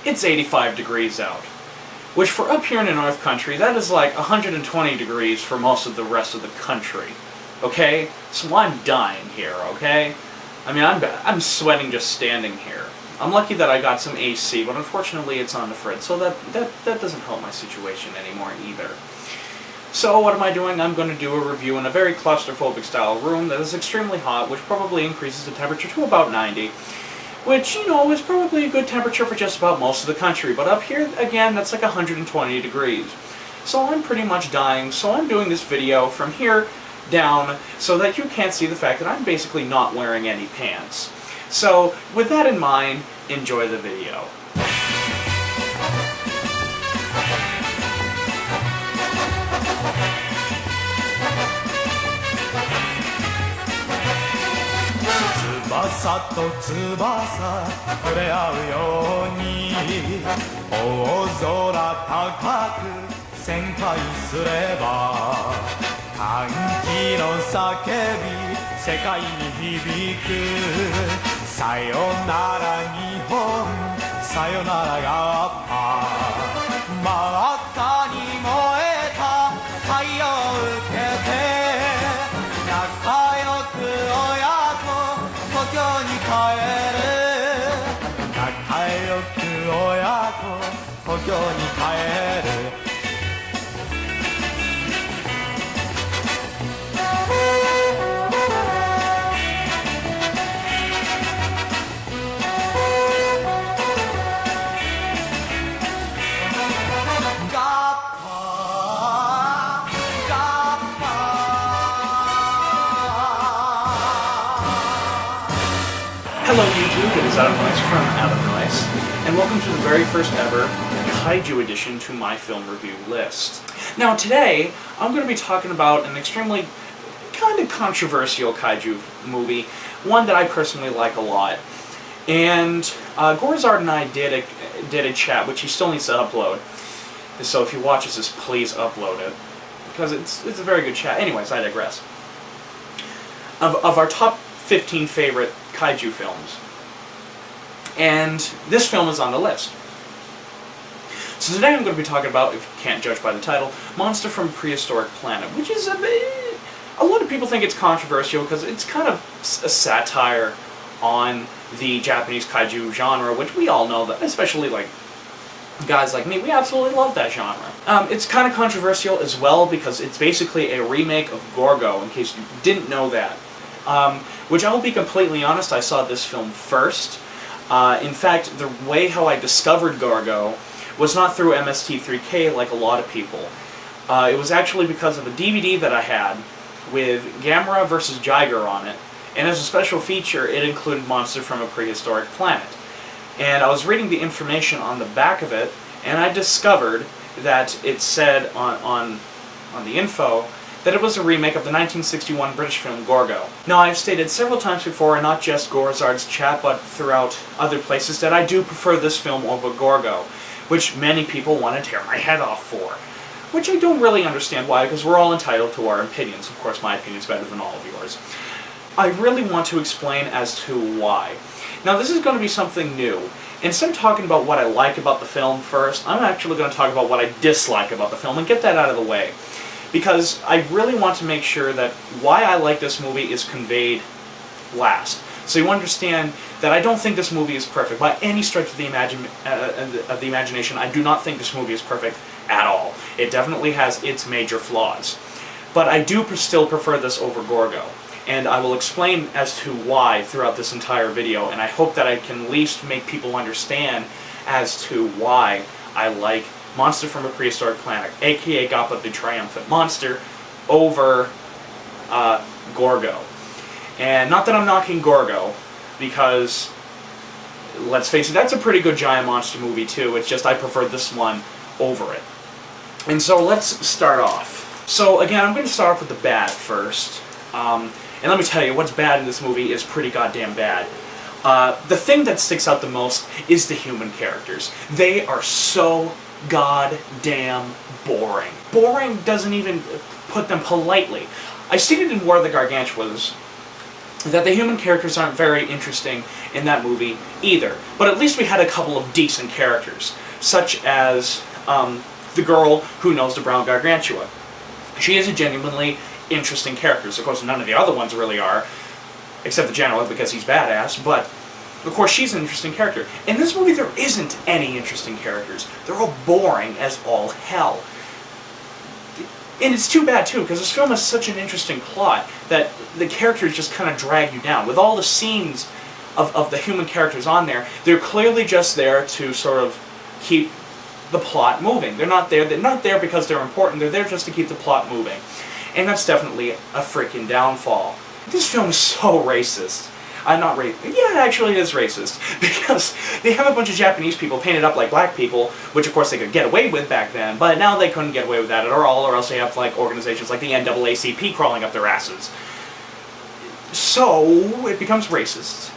it's 85 degrees out. Which for up here in the North Country, that is like 120 degrees for most of the rest of the country. Okay? So I'm dying here, okay? I mean, I'm sweating just standing here. I'm lucky that I got some AC, but unfortunately it's on the fridge, so that doesn't help my situation anymore either. So what am I doing? I'm going to do a review in a very claustrophobic style room that is extremely hot, which probably increases the temperature to about 90, which, you know, is probably a good temperature for just about most of the country, but up here, again, that's like 120 degrees. So I'm pretty much dying, so I'm doing this video from here down so that you can't see the fact that I'm basically not wearing any pants. So, with that in mind, enjoy the video. Hello YouTube, it is Adam Rice from Adam Rice, and welcome to the very first ever Kaiju edition to my film review list. Now today, I'm going to be talking about an extremely kind of controversial Kaiju movie, one that I personally like a lot. And Gorzard and I did a chat, which he still needs to upload. So if you watch this, please upload it, because it's a very good chat. Anyways, I digress. Of our top 15 favorite Kaiju films. And this film is on the list. So today I'm going to be talking about, if you can't judge by the title, Monster from Prehistoric Planet, which is a lot of people think it's controversial because it's kind of a satire on the Japanese Kaiju genre, which we all know that, especially like guys like me, we absolutely love that genre. It's kind of controversial as well because it's basically a remake of Gorgo, in case you didn't know that. Which I will be completely honest, I saw this film first. In fact, the way how I discovered Gorgo was not through MST3K like a lot of people. It was actually because of a DVD that I had with Gamera vs. Jiger on it, and as a special feature it included Monster from a Prehistoric Planet. And I was reading the information on the back of it, and I discovered that it said on the info that it was a remake of the 1961 British film Gorgo. Now, I've stated several times before, and not just Gorzard's chat, but throughout other places, that I do prefer this film over Gorgo, which many people want to tear my head off for. Which I don't really understand why, because we're all entitled to our opinions. Of course, my opinion's better than all of yours. I really want to explain as to why. Now, this is going to be something new. Instead of talking about what I like about the film first, I'm actually going to talk about what I dislike about the film, and get that out of the way. Because I really want to make sure that why I like this movie is conveyed last. So you understand that I don't think this movie is perfect. By any stretch of the imagination, I do not think this movie is perfect at all. It definitely has its major flaws. But I do still prefer this over Gorgo. And I will explain as to why throughout this entire video, and I hope that I can at least make people understand as to why I like Monster from a Prehistoric Planet, aka Gappa the Triumphant Monster, over Gorgo. And not that I'm knocking Gorgo, because, let's face it, that's a pretty good giant monster movie too, it's just I prefer this one over it. And so let's start off. So again, I'm going to start off with the bad first. And let me tell you, what's bad in this movie is pretty goddamn bad. The thing that sticks out the most is the human characters. They are so goddamn boring. Boring doesn't even put them politely. I stated in War of the Gargantuas that the human characters aren't very interesting in that movie either. But at least we had a couple of decent characters, such as the girl who knows the brown gargantua. She is a genuinely interesting character. Of course, none of the other ones really are, except the general, because he's badass, but of course she's an interesting character. In this movie, there isn't any interesting characters. They're all boring as all hell. And it's too bad, too, because this film has such an interesting plot that the characters just kind of drag you down. With all the scenes of the human characters on there, they're clearly just there to sort of keep the plot moving. They're not there because they're important, they're there just to keep the plot moving. And that's definitely a freaking downfall. This film is so racist. Not racist. Yeah, actually it is racist. Because they have a bunch of Japanese people painted up like black people, which of course they could get away with back then, but now they couldn't get away with that at all, or else they have like organizations like the NAACP crawling up their asses. So, it becomes racist.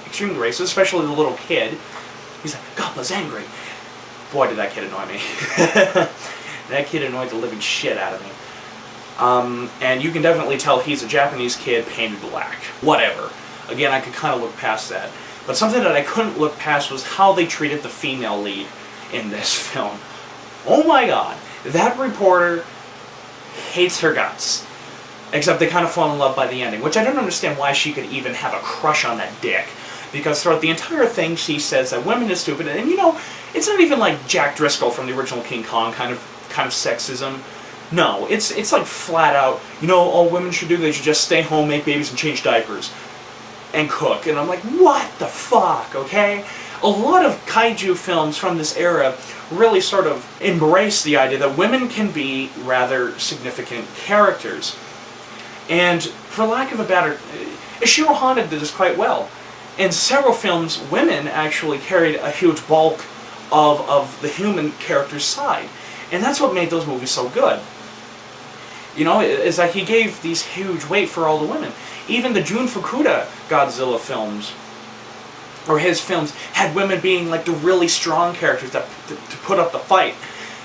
Extremely racist, especially the little kid. He's like, Goppa's angry. Boy, did that kid annoy me. That kid annoyed the living shit out of me. And you can definitely tell he's a Japanese kid painted black. Whatever. Again, I could kind of look past that. But something that I couldn't look past was how they treated the female lead in this film. Oh my god. That reporter hates her guts. Except they kind of fall in love by the ending, which I don't understand why she could even have a crush on that dick. Because throughout the entire thing, she says that women are stupid, and you know, it's not even like Jack Driscoll from the original King Kong kind of sexism. No, it's like flat out, you know, all women should do, they should just stay home, make babies, and change diapers. And cook. And I'm like, what the fuck, okay? A lot of kaiju films from this era really sort of embrace the idea that women can be rather significant characters. And for lack of a better, Ishiro Honda did this quite well. In several films, women actually carried a huge bulk of the human character's side. And that's what made those movies so good. You know, is that he gave these huge weight for all the women. Even the Jun Fukuda Godzilla films, or his films, had women being like the really strong characters that to put up the fight.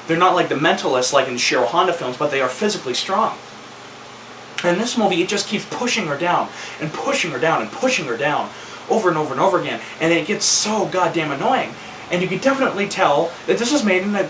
They're not like the mentalists like in the Ishiro Honda films, but they are physically strong. And in this movie, it just keeps pushing her down, and pushing her down, and pushing her down, over and over and over again, and it gets so goddamn annoying. And you can definitely tell that this was made in the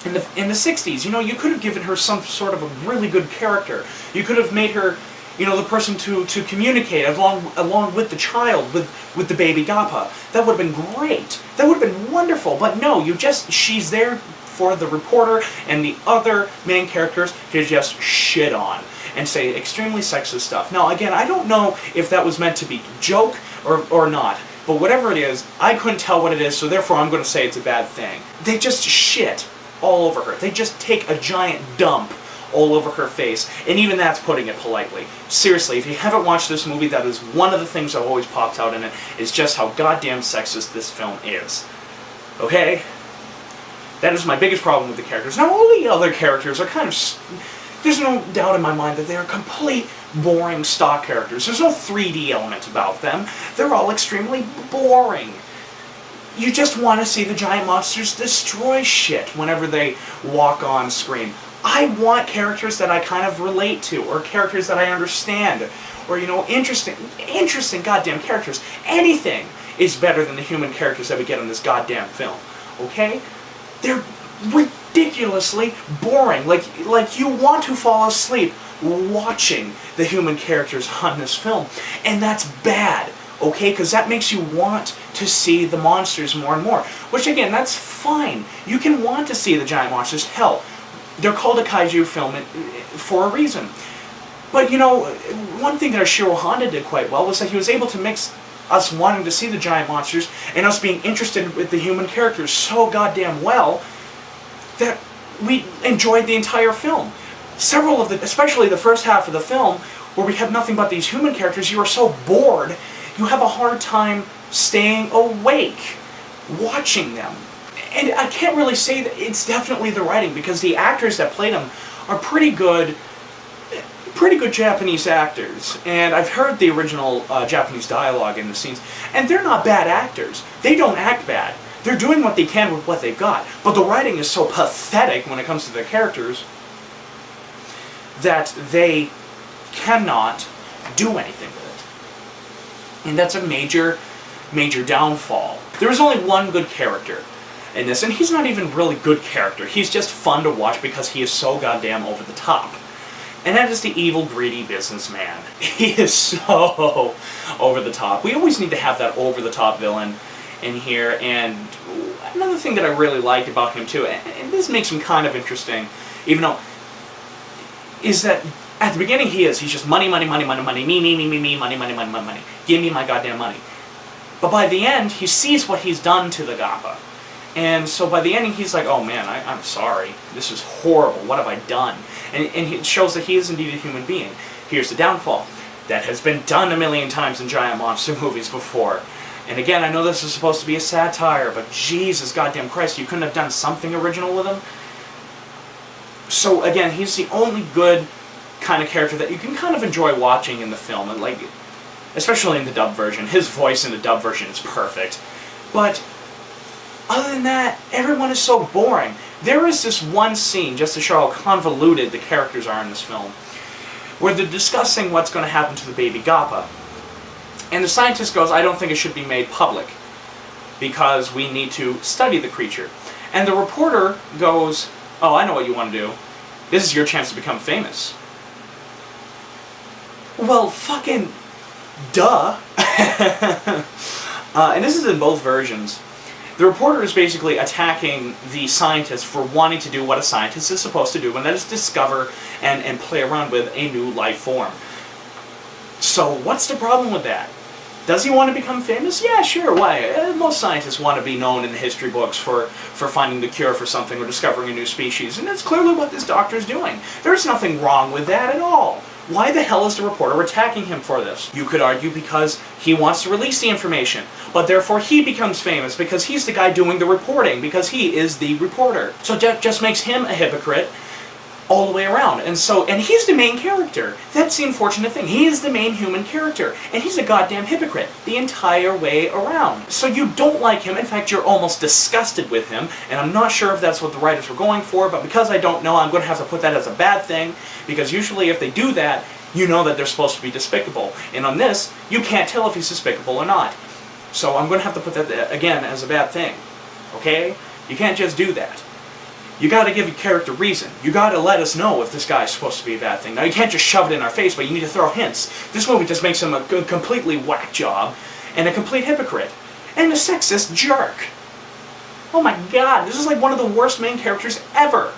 60s. You know, you could have given her some sort of a really good character. You could have made her, you know, the person to communicate along with the child, with the baby Gappa. That would have been great. That would have been wonderful. But no, she's there for the reporter and the other main characters to just shit on and say extremely sexist stuff. Now, again, I don't know if that was meant to be a joke or not, but whatever it is, I couldn't tell what it is, so therefore I'm going to say it's a bad thing. They just shit all over her. They just take a giant dump all over her face, and even that's putting it politely. Seriously, if you haven't watched this movie, that is one of the things that always pops out in it, is just how goddamn sexist this film is. Okay? That is my biggest problem with the characters. Now, all the other characters are kind of... There's no doubt in my mind that they are complete boring stock characters. There's no 3D element about them. They're all extremely boring. You just want to see the giant monsters destroy shit whenever they walk on screen. I want characters that I kind of relate to, or characters that I understand, or, you know, interesting goddamn characters. Anything is better than the human characters that we get in this goddamn film. Okay? They're ridiculously boring. Like you want to fall asleep watching the human characters on this film. And that's bad, okay? Because that makes you want to see the monsters more and more. Which, again, that's fine. You can want to see the giant monsters. Hell, they're called a kaiju film for a reason. But, you know, one thing that Ishiro Honda did quite well was that he was able to mix us wanting to see the giant monsters and us being interested with the human characters so goddamn well that we enjoyed the entire film. Several of the, especially the first half of the film, where we have nothing but these human characters, you are so bored, you have a hard time staying awake, watching them. And I can't really say that it's definitely the writing, because the actors that played them are pretty good Japanese actors. And I've heard the original Japanese dialogue in the scenes, and they're not bad actors. They don't act bad. They're doing what they can with what they've got. But the writing is so pathetic when it comes to the characters that they cannot do anything with it. And that's a major, major downfall. There is only one good character in this, and he's not even really good character. He's just fun to watch because he is so goddamn over the top. And that is the evil, greedy businessman. He is so over the top. We always need to have that over the top villain in here. And another thing that I really like about him too, and this makes him kind of interesting, even though, is that at the beginning he's just money, money, money, money, money, me, money, money, money, money, money. Give me my goddamn money. But by the end, he sees what he's done to the Gappa. And so by the end, he's like, oh man, I'm sorry. This is horrible. What have I done? And it shows that he is indeed a human being. Here's the downfall. That has been done a million times in giant monster movies before. And again, I know this is supposed to be a satire, but Jesus goddamn Christ, you couldn't have done something original with him? So again, he's the only good kind of character that you can kind of enjoy watching in the film, and like, especially in the dub version. His voice in the dub version is perfect. But other than that, everyone is so boring. There is this one scene, just to show how convoluted the characters are in this film, where they're discussing what's going to happen to the baby Gappa. And the scientist goes, I don't think it should be made public, because we need to study the creature. And the reporter goes, oh, I know what you want to do. This is your chance to become famous. Well, fucking duh. And this is in both versions. The reporter is basically attacking the scientist for wanting to do what a scientist is supposed to do, and that is discover and play around with a new life form. So what's the problem with that? Does he want to become famous? Yeah, sure, why? Most scientists want to be known in the history books for finding the cure for something or discovering a new species, and that's clearly what this doctor's doing. There's nothing wrong with that at all. Why the hell is the reporter attacking him for this? You could argue because he wants to release the information, but therefore he becomes famous because he's the guy doing the reporting, because he is the reporter. So that just makes him a hypocrite all the way around. And he's the main character. That's the unfortunate thing. He is the main human character, and he's a goddamn hypocrite the entire way around. So you don't like him. In fact, you're almost disgusted with him, and I'm not sure if that's what the writers were going for, but because I don't know, I'm going to have to put that as a bad thing, because usually if they do that, you know that they're supposed to be despicable. And on this, you can't tell if he's despicable or not. So I'm going to have to put that, again, as a bad thing. Okay? You can't just do that. You gotta give your character reason. You gotta let us know if this guy's supposed to be a bad thing. Now, you can't just shove it in our face, but you need to throw hints. This movie just makes him a completely whack job, and a complete hypocrite, and a sexist jerk. Oh my god, this is like one of the worst main characters ever.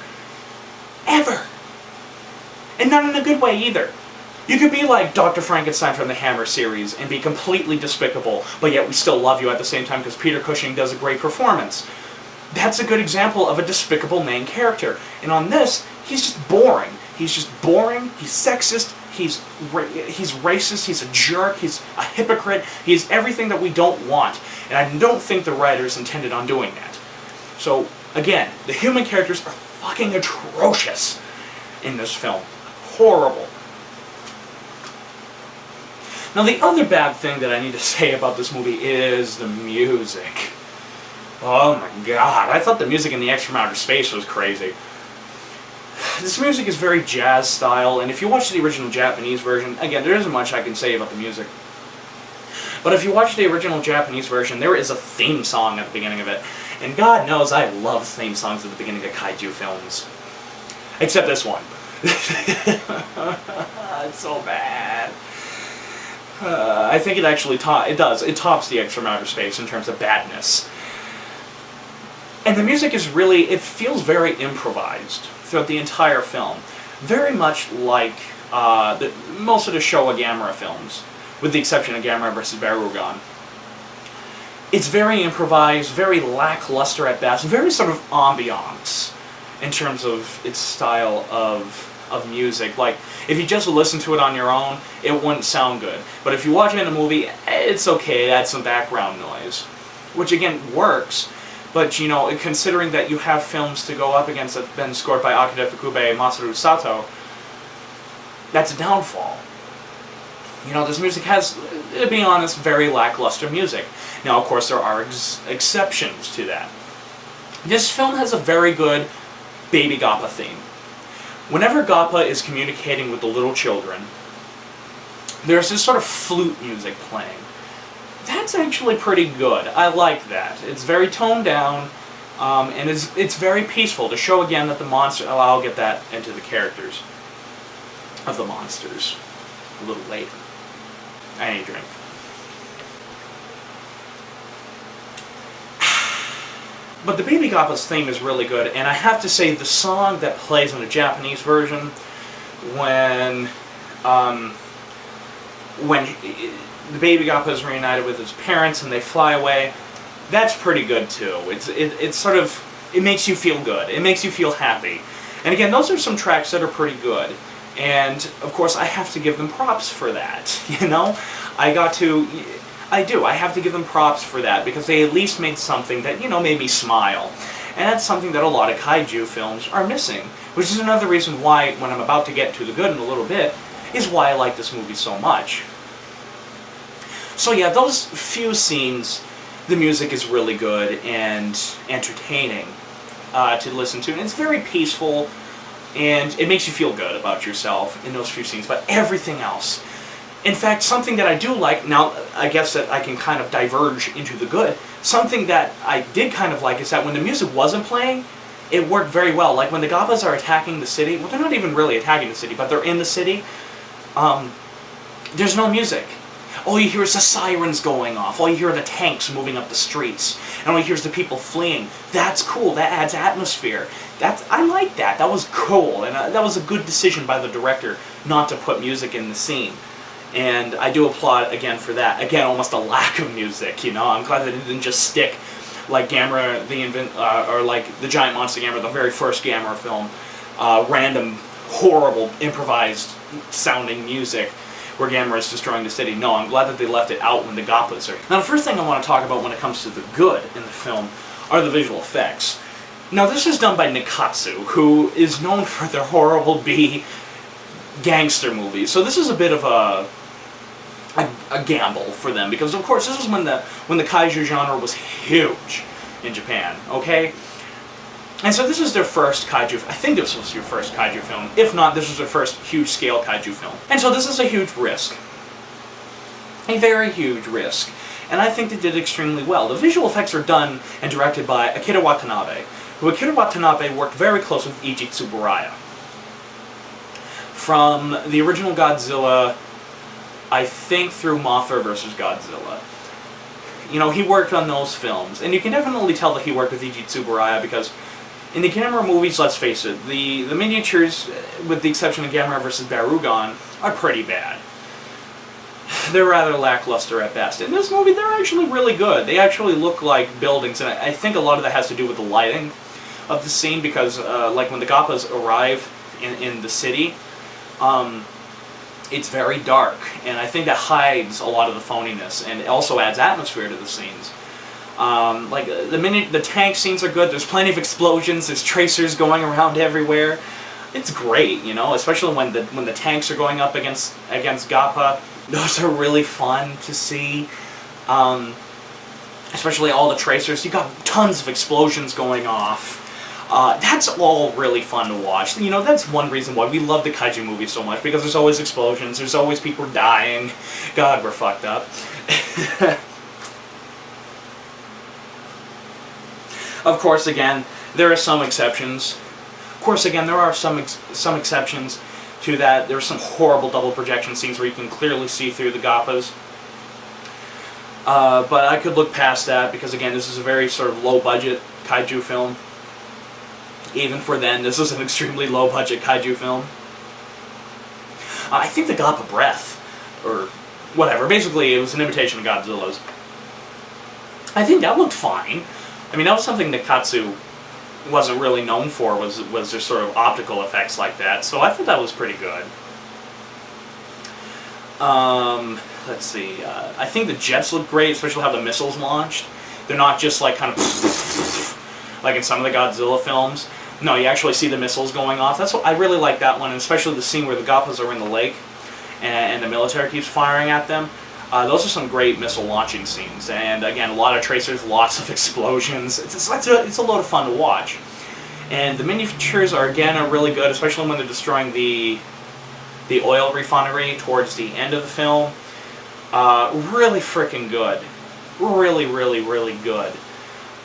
Ever. And not in a good way either. You could be like Dr. Frankenstein from the Hammer series and be completely despicable, but yet we still love you at the same time because Peter Cushing does a great performance. That's a good example of a despicable main character. And on this, he's just boring. He's just boring, he's sexist, he's racist, he's a jerk, he's a hypocrite, he's everything that we don't want. And I don't think the writers intended on doing that. So, again, the human characters are fucking atrocious in this film. Horrible. Now, the other bad thing that I need to say about this movie is the music. Oh my god, I thought the music in the X from Outer Space was crazy. This music is very jazz style, and if you watch the original Japanese version, again, there isn't much I can say about the music. But if you watch the original Japanese version, there is a theme song at the beginning of it. And God knows I love theme songs at the beginning of Kaiju films. Except this one. It's so bad. I think it actually it tops the X from Outer Space in terms of badness. And the music is really, it feels very improvised throughout the entire film. Very much like most of the Showa Gamera films, with the exception of Gamera vs. Barugon. It's very improvised, very lackluster at best, very sort of ambiance in terms of its style of music. Like, if you just listen to it on your own, it wouldn't sound good. But if you watch it in a movie, it's okay, it adds some background noise. Which again, works. But, you know, considering that you have films to go up against that have been scored by Akira Ifukube and Masaru Sato, that's a downfall. You know, this music has, to be honest, very lackluster music. Now, of course, there are exceptions to that. This film has a very good Baby Gappa theme. Whenever Gappa is communicating with the little children, there's this sort of flute music playing. That's actually pretty good. I like that. It's very toned down, and it's very peaceful to show again that the monster. Oh, I'll get that into the characters of the monsters a little later. I need a drink. But the Baby Gappa's theme is really good, and I have to say the song that plays in the Japanese version when the Baby Gappa is reunited with his parents and they fly away, that's pretty good too. It's sort of, it makes you feel good. It makes you feel happy. And again, those are some tracks that are pretty good. And of course, I have to give them props for that. You know, I have to give them props for that because they at least made something that, you know, made me smile. And that's something that a lot of kaiju films are missing, which is another reason why, when I'm about to get to the good in a little bit, is why I like this movie so much. So yeah, those few scenes, the music is really good and entertaining to listen to, and it's very peaceful, and it makes you feel good about yourself in those few scenes, but everything else. In fact, something that I do like, now I guess that I can kind of diverge into the good, something that I did kind of like is that when the music wasn't playing, it worked very well. Like when the Gappas are attacking the city, well, they're not even really attacking the city, but they're in the city, there's no music. All you hear is the sirens going off, all you hear are the tanks moving up the streets, and all you hear is the people fleeing. That's cool, that adds atmosphere. I like that, that was cool, and that was a good decision by the director not to put music in the scene. And I do applaud again for that. Again, almost a lack of music, you know. I'm glad that it didn't just stick like Gamera, or like the Giant Monster Gamera, the very first Gamera film, random, horrible, improvised sounding music where Gamera is destroying the city. No, I'm glad that they left it out when the Gappas are. Now, the first thing I want to talk about when it comes to the good in the film are the visual effects. Now, this is done by Nikatsu, who is known for their horrible B gangster movies. So this is a bit of a gamble for them, because of course this is when the kaiju genre was huge in Japan, okay? And so this is their first kaiju, I think this was your first kaiju film. If not, this was their first huge-scale kaiju film. And so this is a huge risk. A very huge risk. And I think they did extremely well. The visual effects are done and directed by Akira Watanabe, who Akira Watanabe worked very close with Eiji Tsuburaya. From the original Godzilla, I think through Mothra vs. Godzilla. You know, he worked on those films. And you can definitely tell that he worked with Eiji Tsuburaya because in the Gamera movies, let's face it, the miniatures, with the exception of Gamera vs. Barugon, are pretty bad. They're rather lackluster at best. In this movie, they're actually really good. They actually look like buildings, and I think a lot of that has to do with the lighting of the scene, because like when the Gappas arrive in the city, it's very dark, and I think that hides a lot of the phoniness, and it also adds atmosphere to the scenes. Like the tank scenes are good. There's plenty of explosions. There's tracers going around everywhere. It's great, you know, especially when the tanks are going up against Gappa. Those are really fun to see. Especially all the tracers. You got tons of explosions going off. That's all really fun to watch. You know, that's one reason why we love the kaiju movies so much, because there's always explosions, there's always people dying. God, we're fucked up. Of course, again, there are some exceptions. Of course, again, there are some exceptions to that. There are some horrible double projection scenes where you can clearly see through the Gappas. But I could look past that, because again, this is a very sort of low-budget kaiju film. Even for then, this is an extremely low-budget kaiju film. I think the Gappa breath, or whatever, basically it was an imitation of Godzilla's. I think that looked fine. I mean, that was something that Nikatsu wasn't really known for, was their sort of optical effects like that, so I thought that was pretty good. Let's see, I think the jets look great, especially how the missiles launched. They're not just like kind of like in some of the Godzilla films. No, you actually see the missiles going off. That's what I really like that one, and especially the scene where the Gappas are in the lake and the military keeps firing at them. Those are some great missile launching scenes, and again, a lot of tracers, lots of explosions. It's a lot of fun to watch. And the miniatures are really good, especially when they're destroying the the oil refinery towards the end of the film. Really freaking good. Really, really, really good.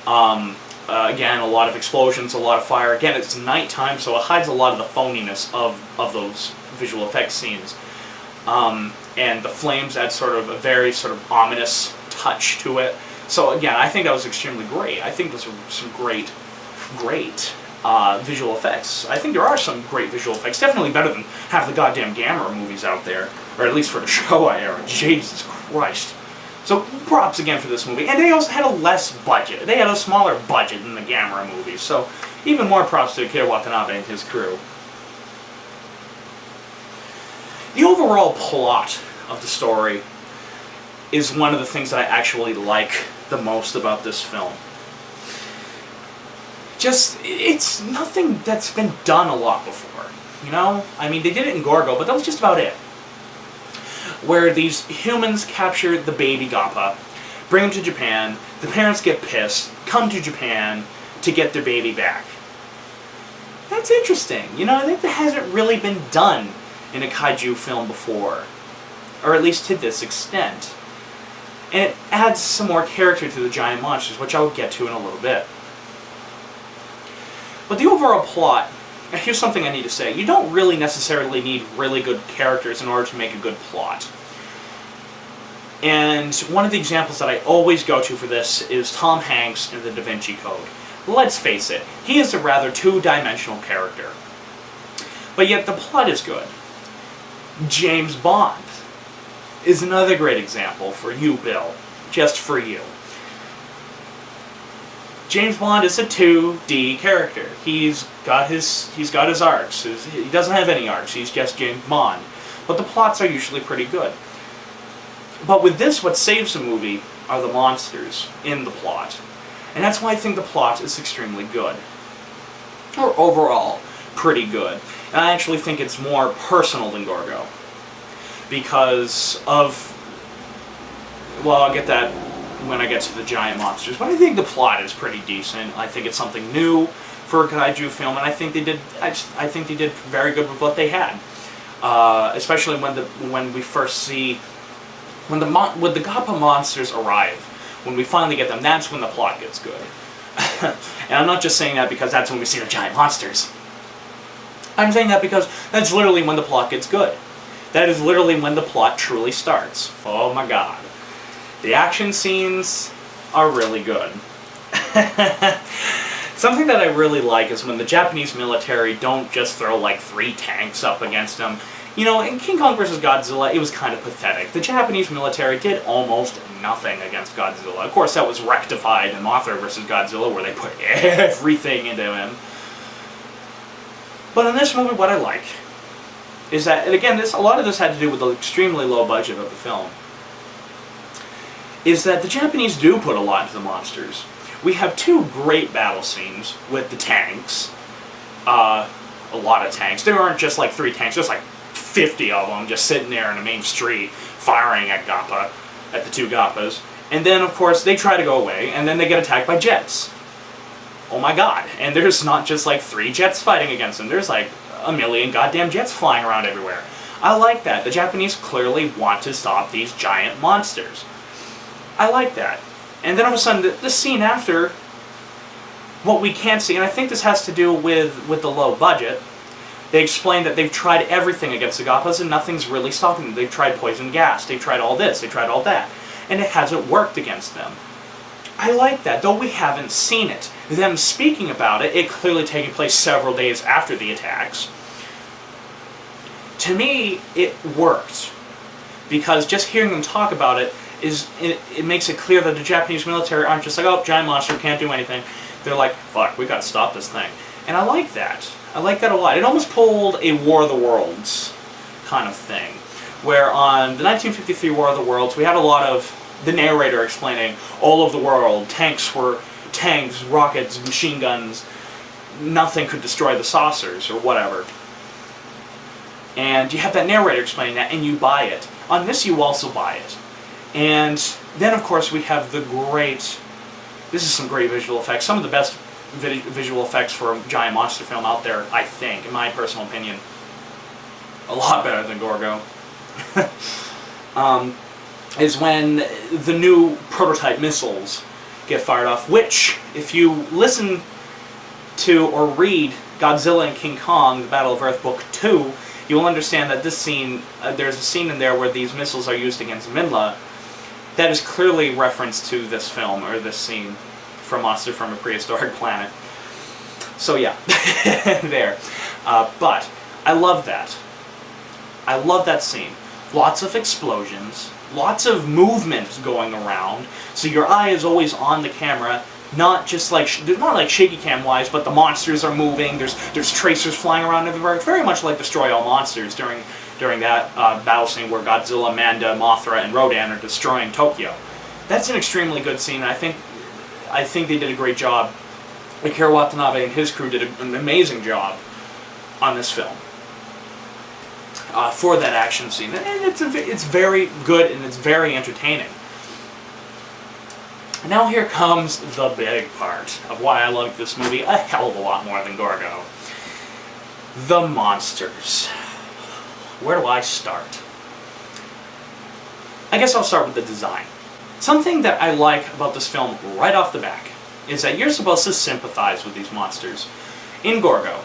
Again, a lot of explosions, a lot of fire. Again, it's nighttime, so it hides a lot of the phoniness of those visual effects scenes. And the flames add sort of a very sort of ominous touch to it. So again, I think that was extremely great. I think those are some great visual effects. I think there are some great visual effects. Definitely better than half the goddamn Gamera movies out there. Or at least for the Showa era. Jesus Christ. So props again for this movie. And they also had a less budget. They had a smaller budget than the Gamera movies. So even more props to Akira Watanabe and his crew. The overall plot of the story is one of the things that I actually like the most about this film. Just, it's nothing that's been done a lot before, you know? I mean, they did it in Gorgo, but that was just about it. Where these humans capture the baby Gappa, bring him to Japan, the parents get pissed, come to Japan to get their baby back. That's interesting, you know? I think that hasn't really been done in a kaiju film before. Or at least to this extent. And it adds some more character to the giant monsters, which I'll get to in a little bit. But the overall plot, here's something I need to say. You don't really necessarily need really good characters in order to make a good plot. And one of the examples that I always go to for this is Tom Hanks in the Da Vinci Code. Let's face it, he is a rather two-dimensional character. But yet the plot is good. James Bond is another great example for you, Bill. Just for you. James Bond is a 2D character. He's got his arcs. He doesn't have any arcs. He's just James Bond. But the plots are usually pretty good. But with this, what saves the movie are the monsters in the plot. And that's why I think the plot is extremely good. Or overall, pretty good. And I actually think it's more personal than Gorgo. Because of... well, I'll get that when I get to the giant monsters. But I think the plot is pretty decent. I think it's something new for a kaiju film, and I think they did very good with what they had. Especially when we first see when the Gappa monsters arrive. When we finally get them, that's when the plot gets good. And I'm not just saying that because that's when we see the giant monsters. I'm saying that because that's literally when the plot gets good. That is literally when the plot truly starts. Oh my god. The action scenes are really good. Something that I really like is when the Japanese military don't just throw like 3 tanks up against them. You know, in King Kong vs. Godzilla, it was kind of pathetic. The Japanese military did almost nothing against Godzilla. Of course, that was rectified in Mothra vs. Godzilla, where they put everything into him. But in this movie, what I like is that, and again, a lot of this had to do with the extremely low budget of the film, is that the Japanese do put a lot into the monsters. We have 2 great battle scenes with the tanks. A lot of tanks. There aren't just like 3 tanks, there's like 50 of them just sitting there in the main street firing at Gappa, at the 2 Gappas. And then, of course, they try to go away, and then they get attacked by jets. Oh my god. And there's not just like 3 jets fighting against them, there's like a million goddamn jets flying around everywhere. I like that. The Japanese clearly want to stop these giant monsters. I like that. And then all of a sudden, the scene after, what we can't see, and I think this has to do with the low budget, they explain that they've tried everything against the Gappas and nothing's really stopping them. They've tried poison gas, they've tried all this, they've tried all that, and it hasn't worked against them. I like that, though we haven't seen it. Them speaking about it, it clearly taking place several days after the attacks. To me, it worked. Because just hearing them talk about it, it makes it clear that the Japanese military aren't just like, oh, giant monster, can't do anything. They're like, fuck, we gotta stop this thing. And I like that. I like that a lot. It almost pulled a War of the Worlds kind of thing. Where on the 1953 War of the Worlds, we had a lot of the narrator explaining all over the world, tanks, rockets, machine guns, nothing could destroy the saucers, or whatever. And you have that narrator explaining that, and you buy it. On this, you also buy it. And then, of course, we have the great... this is some great visual effects. Some of the best visual effects for a giant monster film out there, I think, in my personal opinion. a lot better than Gorgo, is when the new prototype missiles get fired off, which, if you listen to or read Godzilla and King Kong, The Battle of Earth Book 2, you'll understand that this scene, there's a scene in there where these missiles are used against Minla that is clearly reference to this film, or this scene from Monster from a Prehistoric Planet. So yeah, there. But I love that. I love that scene. Lots of explosions, lots of movement going around, so your eye is always on the camera, not just like, not like shaky cam wise, but the monsters are moving, there's tracers flying around everywhere. It's very much like Destroy All Monsters during that battle scene where Godzilla, Manda, Mothra, and Rodan are destroying Tokyo. That's an extremely good scene. I think they did a great job. Akira Watanabe and his crew did an amazing job on this film for that action scene. And it's very good and it's very entertaining. Now here comes the big part of why I like this movie a hell of a lot more than Gorgo. The monsters. Where do I start? I guess I'll start with the design. Something that I like about this film right off the back is that you're supposed to sympathize with these monsters. In Gorgo,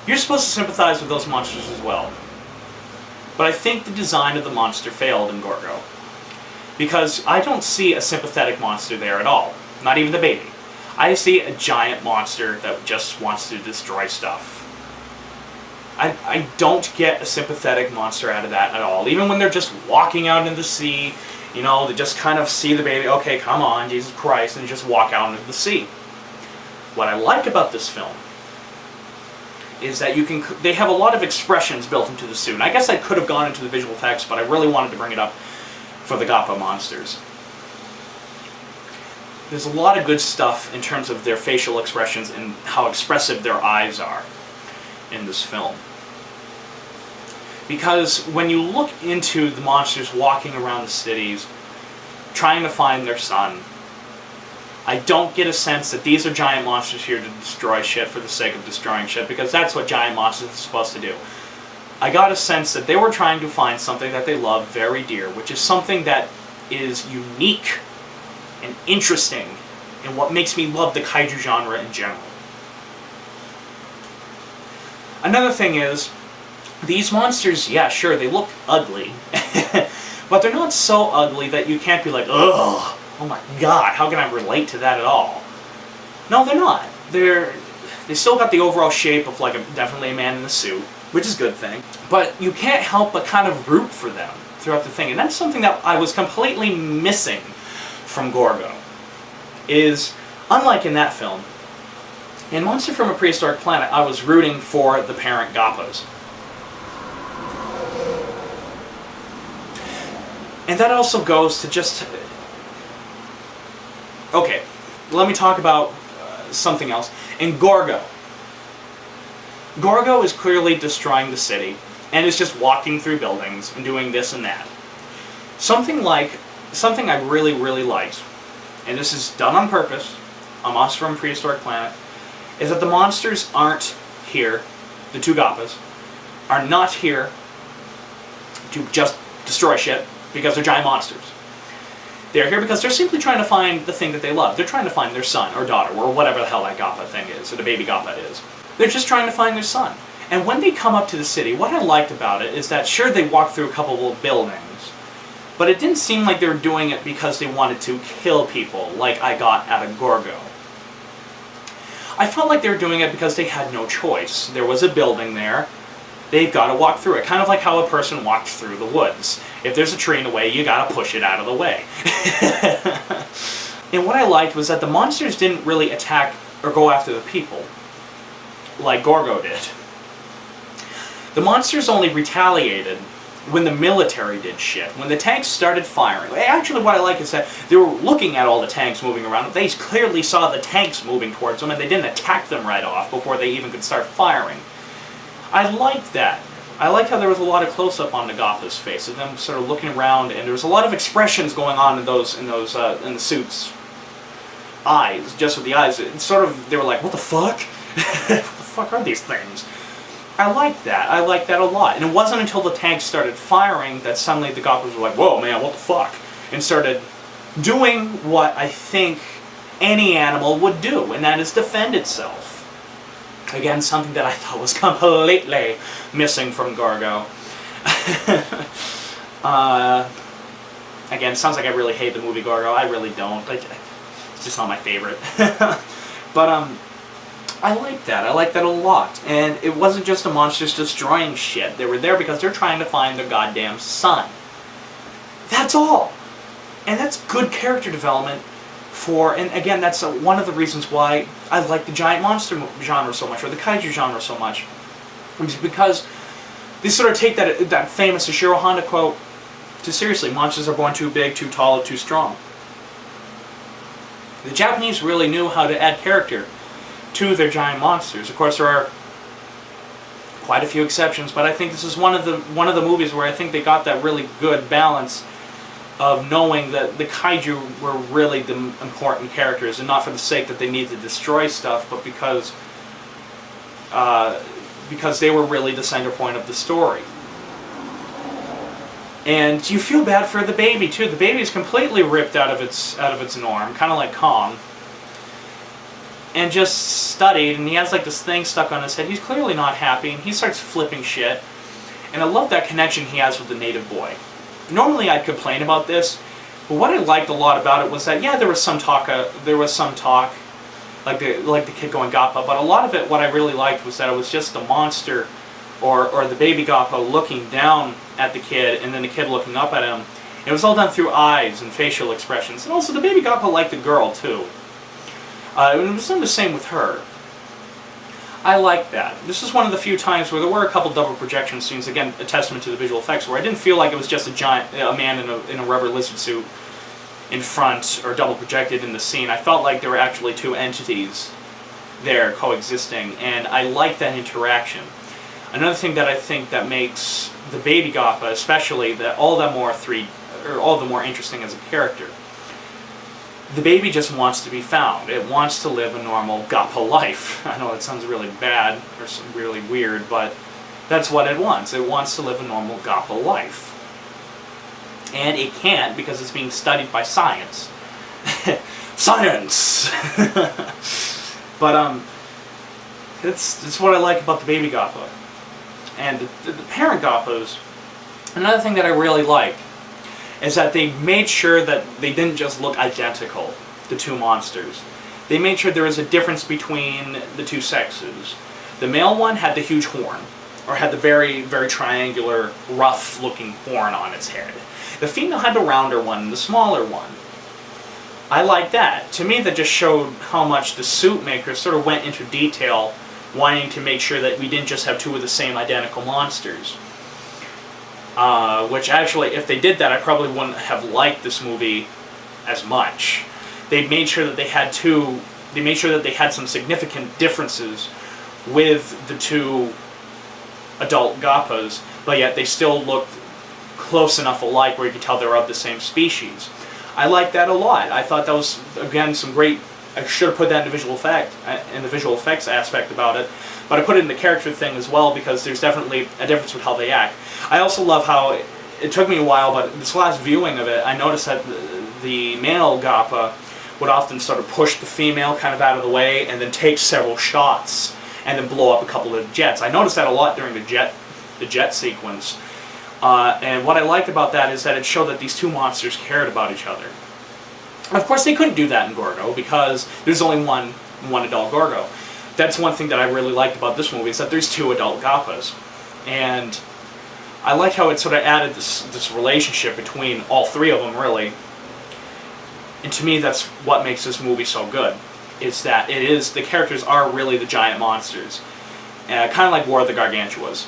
you're supposed to sympathize with those monsters as well. But I think the design of the monster failed in Gorgo, because I don't see a sympathetic monster there at all. Not even the baby. I see a giant monster that just wants to destroy stuff. I don't get a sympathetic monster out of that at all. Even when they're just walking out into the sea, you know, they just kind of see the baby, okay, come on, Jesus Christ, and just walk out into the sea. What I like about this film is that they have a lot of expressions built into the suit. And I guess I could have gone into the visual effects, but I really wanted to bring it up for the Gappa monsters. There's a lot of good stuff in terms of their facial expressions and how expressive their eyes are in this film. Because when you look into the monsters walking around the cities, trying to find their son, I don't get a sense that these are giant monsters here to destroy shit for the sake of destroying shit, because that's what giant monsters are supposed to do. I got a sense that they were trying to find something that they love very dear, which is something that is unique and interesting and what makes me love the kaiju genre in general. Another thing is, these monsters, yeah, sure, they look ugly, but they're not so ugly that you can't be like, ugh, oh my god, how can I relate to that at all? No, they're not. They still got the overall shape of like definitely a man in a suit, which is a good thing, but you can't help but kind of root for them throughout the thing, and that's something that I was completely missing from Gorgo. Is, unlike in that film, in Monster from a Prehistoric Planet, I was rooting for the parent Gappas. And that also goes to just... Okay, let me talk about something else. In Gorgo, Gorgo is clearly destroying the city, and is just walking through buildings and doing this and that. Something I really, really liked, and this is done on purpose, on Monster from a Prehistoric Planet, is that the monsters aren't here, the two Gappas, are not here to just destroy shit because they're giant monsters. They're here because they're simply trying to find the thing that they love. They're trying to find their son or daughter, or whatever the hell that Gappa thing is, or the baby Gappa is. They're just trying to find their son. And when they come up to the city, what I liked about it is that, sure, they walked through a couple of buildings, but it didn't seem like they were doing it because they wanted to kill people, like I got out of Gorgo. I felt like they were doing it because they had no choice. There was a building there, they've got to walk through it. Kind of like how a person walked through the woods. If there's a tree in the way, you got to push it out of the way. And what I liked was that the monsters didn't really attack or go after the people, like Gorgo did. The monsters only retaliated when the military did shit. When the tanks started firing. Actually, what I like is that they were looking at all the tanks moving around. They clearly saw the tanks moving towards them, and they didn't attack them right off before they even could start firing. I liked that. I liked how there was a lot of close-up on the Gappa's face, of them sort of looking around, and there was a lot of expressions going on in the suits' eyes, just with the eyes. It's sort of, they were like, what the fuck? What the fuck are these things? I like that. I like that a lot. And it wasn't until the tanks started firing that suddenly the Gappas were like, whoa, man, what the fuck? And started doing what I think any animal would do, and that is defend itself. Again, something that I thought was completely missing from Gorgo. Again, sounds like I really hate the movie Gorgo. I really don't. It's just not my favorite. But, I like that. I like that a lot. And it wasn't just the monsters destroying shit. They were there because they're trying to find their goddamn son. That's all. And that's good character development for, and again, that's one of the reasons why I like the giant monster genre so much, or the kaiju genre so much. It's because they sort of take that famous Ishiro Honda quote too seriously. Monsters are born too big, too tall, or too strong. The Japanese really knew how to add character to their giant monsters. Of course, there are quite a few exceptions, but I think this is one of the movies where I think they got that really good balance of knowing that the kaiju were really the important characters, and not for the sake that they need to destroy stuff, but because they were really the center point of the story. And you feel bad for the baby too. The baby is completely ripped out of its norm, kind of like Kong, and just studied, and he has like this thing stuck on his head. He's clearly not happy, and he starts flipping shit. And I love that connection he has with the native boy. Normally I'd complain about this, but what I liked a lot about it was that, yeah, there was some talk, like the kid going Gappa, but a lot of it, what I really liked was that it was just the monster, or the baby Gappa looking down at the kid, and then the kid looking up at him. It was all done through eyes and facial expressions, and also the baby Gappa liked the girl too. It was done the same with her. I like that. This is one of the few times where there were a couple double projection scenes, again, a testament to the visual effects, where I didn't feel like it was just a man in a rubber lizard suit in front, or double projected in the scene. I felt like there were actually two entities there coexisting, and I like that interaction. Another thing that I think that makes the baby Gappa, especially, all the more interesting as a character. The baby just wants to be found. It wants to live a normal Gappa life. I know that sounds really bad or really weird, but that's what it wants. It wants to live a normal Gappa life. And it can't because it's being studied by science. Science! But it's what I like about the baby Gappa. And the parent Gappas, another thing that I really like is that they made sure that they didn't just look identical, the two monsters. They made sure there was a difference between the two sexes. The male one had the huge horn, or had the very, very triangular, rough-looking horn on its head. The female had the rounder one, the smaller one. I like that. To me, that just showed how much the suit makers sort of went into detail, wanting to make sure that we didn't just have two of the same identical monsters. Which actually, if they did that, I probably wouldn't have liked this movie as much. They made sure that they had some significant differences with the two adult Gappas, but yet they still looked close enough alike where you could tell they were of the same species. I like that a lot. I thought that was, again, some great. I should have put that in the visual effects aspect about it, but I put it in the character thing as well, because there's definitely a difference with how they act. I also love how it took me a while, but this last viewing of it, I noticed that the male Gappa would often sort of push the female kind of out of the way, and then take several shots, and then blow up a couple of jets. I noticed that a lot during the jet sequence. And what I liked about that is that it showed that these two monsters cared about each other. Of course, they couldn't do that in Gorgo because there's only one adult Gorgo. That's one thing that I really liked about this movie, is that there's two adult Gappas. And I like how it sort of added this relationship between all three of them, really. And to me, that's what makes this movie so good, is that the characters are really the giant monsters. Kind of like War of the Gargantuas.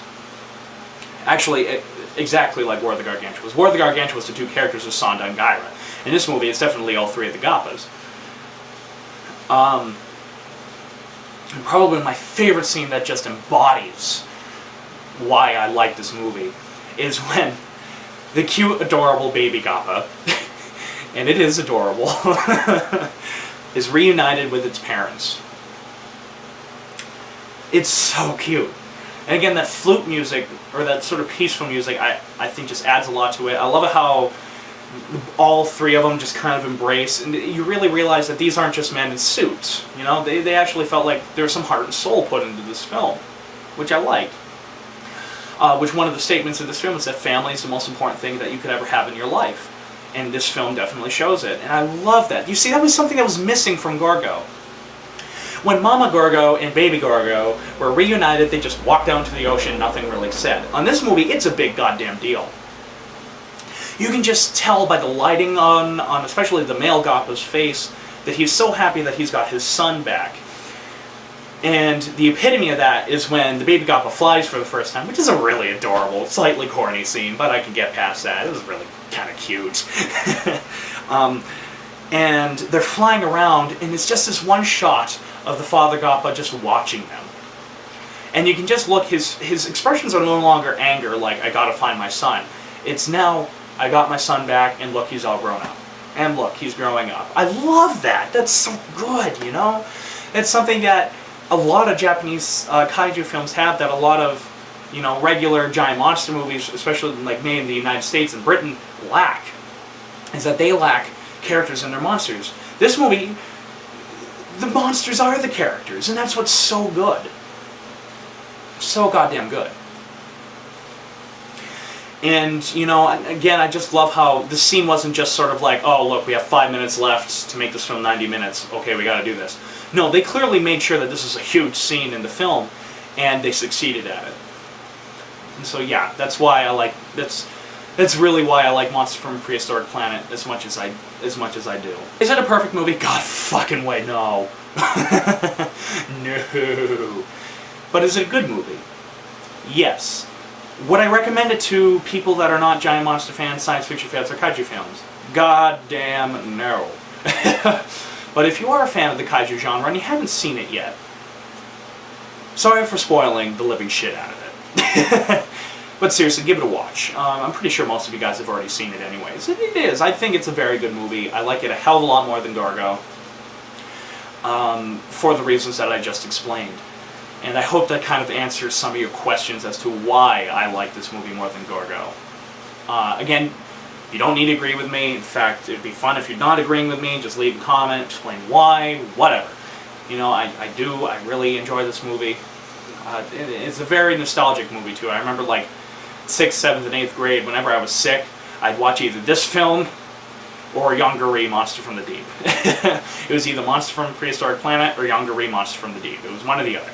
Actually, exactly like War of the Gargantuas. War of the Gargantuas, the two characters are Sonda and Gyra. In this movie, it's definitely all three of the Gappas. And probably my favorite scene that just embodies why I like this movie is when the cute, adorable baby Gappa, and it is adorable, is reunited with its parents. It's so cute. And again, that flute music, or that sort of peaceful music, I think just adds a lot to it. I love how all three of them just kind of embrace, and you really realize that these aren't just men in suits. You know, they actually felt like there was some heart and soul put into this film, which I liked. Which one of the statements of this film is that family is the most important thing that you could ever have in your life. And this film definitely shows it. And I love that. You see, that was something that was missing from Gorgo. When Mama Gorgo and Baby Gorgo were reunited, they just walked down to the ocean, nothing really said. On this movie, it's a big goddamn deal. You can just tell by the lighting on especially the male Gappa's face that he's so happy that he's got his son back. And the epitome of that is when the Baby Gappa flies for the first time, which is a really adorable, slightly corny scene, but I can get past that. It was really kind of cute. And they're flying around, and it's just this one shot of the father Gappa just watching them. And you can just look, his expressions are no longer anger, like, I gotta find my son. It's now, I got my son back, and look, he's all grown up. And look, he's growing up. I love that. That's so good, you know? It's something that a lot of Japanese kaiju films have, that a lot of, you know, regular giant monster movies, especially like made in the United States and Britain, lack. Is that they lack characters in their monsters. This movie, the monsters are the characters, and that's what's so good. So goddamn good. And, you know, again, I just love how the scene wasn't just sort of like, oh, look, we have 5 minutes left to make this film 90 minutes. Okay, we gotta do this. No, they clearly made sure that this is a huge scene in the film, and they succeeded at it. And so, yeah, that's why I like, that's really why I like Monster from a Prehistoric Planet as much as I do. Is it a perfect movie? God fucking way, no. No. But is it a good movie? Yes. Would I recommend it to people that are not giant monster fans, science fiction fans, or kaiju fans? God damn no. But if you are a fan of the kaiju genre and you haven't seen it yet, sorry for spoiling the living shit out of it. But seriously, give it a watch. I'm pretty sure most of you guys have already seen it anyways. It is. I think it's a very good movie. I like it a hell of a lot more than Gorgo. For the reasons that I just explained. And I hope that kind of answers some of your questions as to why I like this movie more than Gorgo. Again, you don't need to agree with me. In fact, it'd be fun if you're not agreeing with me. Just leave a comment, explain why, whatever. You know, I really enjoy this movie. It's a very nostalgic movie, too. I remember, like, 6th, 7th, and 8th grade, whenever I was sick, I'd watch either this film or Yongari, Monster from the Deep. It was either Monster from Prehistoric Planet or Yongari, Monster from the Deep. It was one or the other.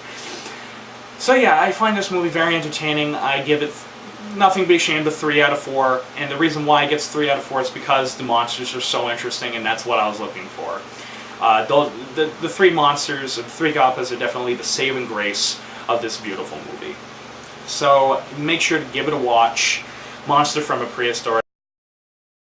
So yeah, I find this movie very entertaining. I give it nothing to be ashamed of 3 out of 4, and the reason why it gets 3 out of 4 is because the monsters are so interesting, and that's what I was looking for. The 3 monsters, the 3 Gappas, are definitely the saving grace of this beautiful movie. So make sure to give it a watch. Monster from a Prehistoric